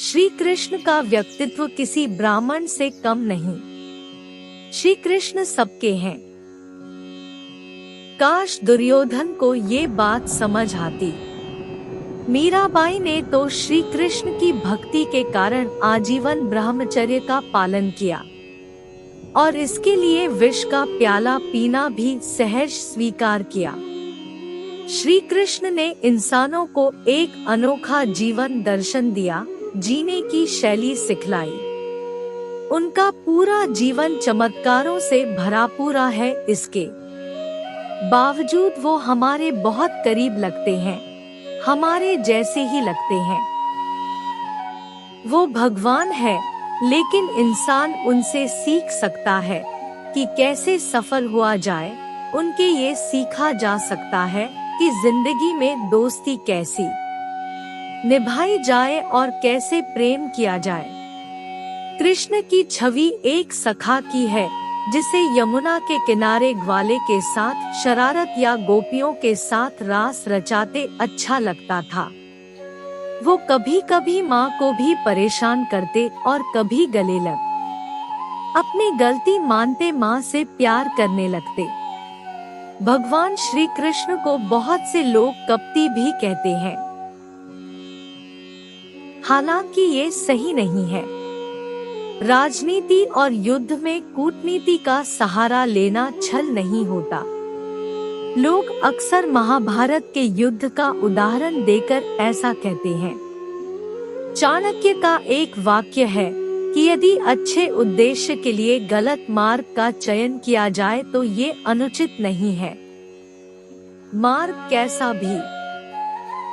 श्री कृष्ण का व्यक्तित्व किसी ब्राह्मण से कम नहीं। श्री कृष्ण सबके हैं। काश दुर्योधन को ये बात समझ आती। मीराबाई ने तो श्री कृष्ण की भक्ति के कारण आजीवन ब्रह्मचर्य का पालन किया और इसके लिए विष का प्याला पीना भी सहज स्वीकार किया। श्री कृष्ण ने इंसानों को एक अनोखा जीवन दर्शन दिया, जीने की शैली सिखलाई। उनका पूरा जीवन चमत्कारों से भरा पूरा है। इसके बावजूद वो हमारे बहुत करीब लगते हैं, हमारे जैसे ही लगते हैं। वो भगवान है, लेकिन इंसान उनसे सीख सकता है कि कैसे सफल हुआ जाए। उनके ये सीखा जा सकता है कि जिंदगी में दोस्ती कैसी निभाई जाए और कैसे प्रेम किया जाए। कृष्ण की छवि एक सखा की है, जिसे यमुना के किनारे ग्वाले के साथ शरारत या गोपियों के साथ रास रचाते अच्छा लगता था। वो कभी कभी माँ को भी परेशान करते और कभी गले लग अपनी गलती मानते माँ से प्यार करने लगते। भगवान श्री कृष्ण को बहुत से लोग कपटी भी कहते हैं, हालांकि ये सही नहीं है। राजनीति और युद्ध में कूटनीति का सहारा लेना छल नहीं होता। लोग अक्सर महाभारत के युद्ध का उदाहरण देकर ऐसा कहते हैं। चाणक्य का एक वाक्य है कि यदि अच्छे उद्देश्य के लिए गलत मार्ग का चयन किया जाए तो ये अनुचित नहीं है। मार्ग कैसा भी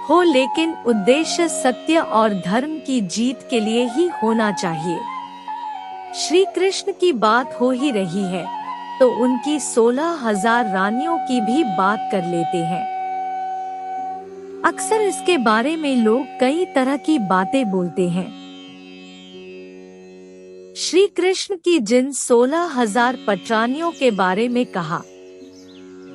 हो, लेकिन उद्देश्य सत्य और धर्म की जीत के लिए ही होना चाहिए। श्री कृष्ण की बात हो ही रही है तो उनकी 16,000 रानियों की भी बात कर लेते हैं। अक्सर इसके बारे में लोग कई तरह की बातें बोलते हैं। श्री कृष्ण की जिन 16,000 पटरानियों के बारे में कहा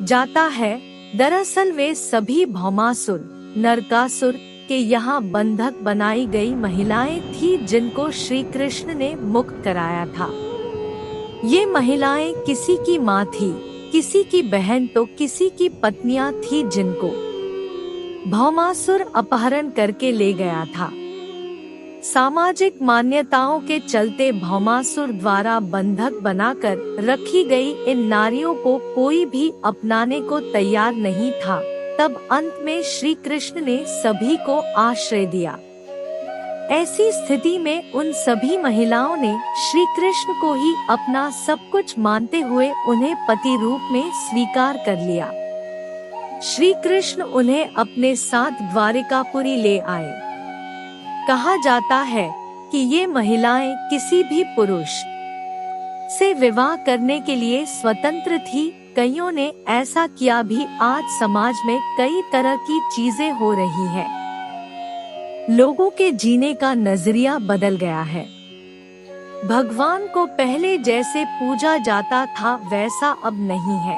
जाता है, दरअसल वे सभी भौमासुर, नरकासुर के यहाँ बंधक बनाई गई महिलाएं थी, जिनको श्री कृष्ण ने मुक्त कराया था। ये महिलाएं किसी की माँ थी, किसी की बहन तो किसी की पत्नियां थी, जिनको भौमासुर अपहरण करके ले गया था। सामाजिक मान्यताओं के चलते भौमासुर द्वारा बंधक बनाकर रखी गई इन नारियों को कोई भी अपनाने को तैयार नहीं था। तब अंत में श्री कृष्ण ने सभी को आश्रय दिया। ऐसी स्थिति में उन सभी महिलाओं ने श्री कृष्ण को ही अपना सब कुछ मानते हुए उन्हें पति रूप में स्वीकार कर लिया। श्री कृष्ण उन्हें अपने साथ द्वारिकापुरी ले आए। कहा जाता है कि ये महिलाएं किसी भी पुरुष से विवाह करने के लिए स्वतंत्र थी। कईयों ने ऐसा किया भी। आज समाज में कई तरह की चीजें हो रही हैं। लोगों के जीने का नजरिया बदल गया है। भगवान को पहले जैसे पूजा जाता था वैसा अब नहीं है।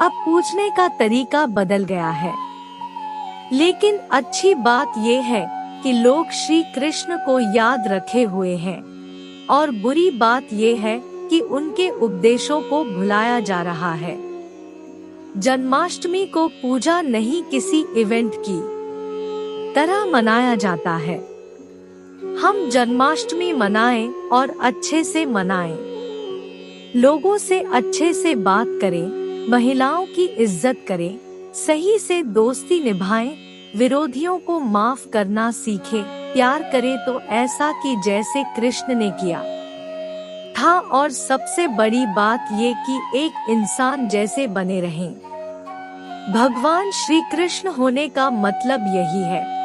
अब पूजने का तरीका बदल गया है। लेकिन अच्छी बात यह है कि लोग श्री कृष्ण को याद रखे हुए हैं और बुरी बात यह है कि उनके उपदेशों को भुलाया जा रहा है। जन्माष्टमी को पूजा नहीं, किसी इवेंट की तरह मनाया जाता है। हम जन्माष्टमी मनाएं और अच्छे से मनाएं। लोगों से अच्छे से बात करें, महिलाओं की इज्जत करें, सही से दोस्ती निभाएं, विरोधियों को माफ करना सीखें, प्यार करें तो ऐसा कि जैसे कृष्ण ने किया था। और सबसे बड़ी बात ये कि एक इंसान जैसे बने रहें। भगवान श्री कृष्ण होने का मतलब यही है।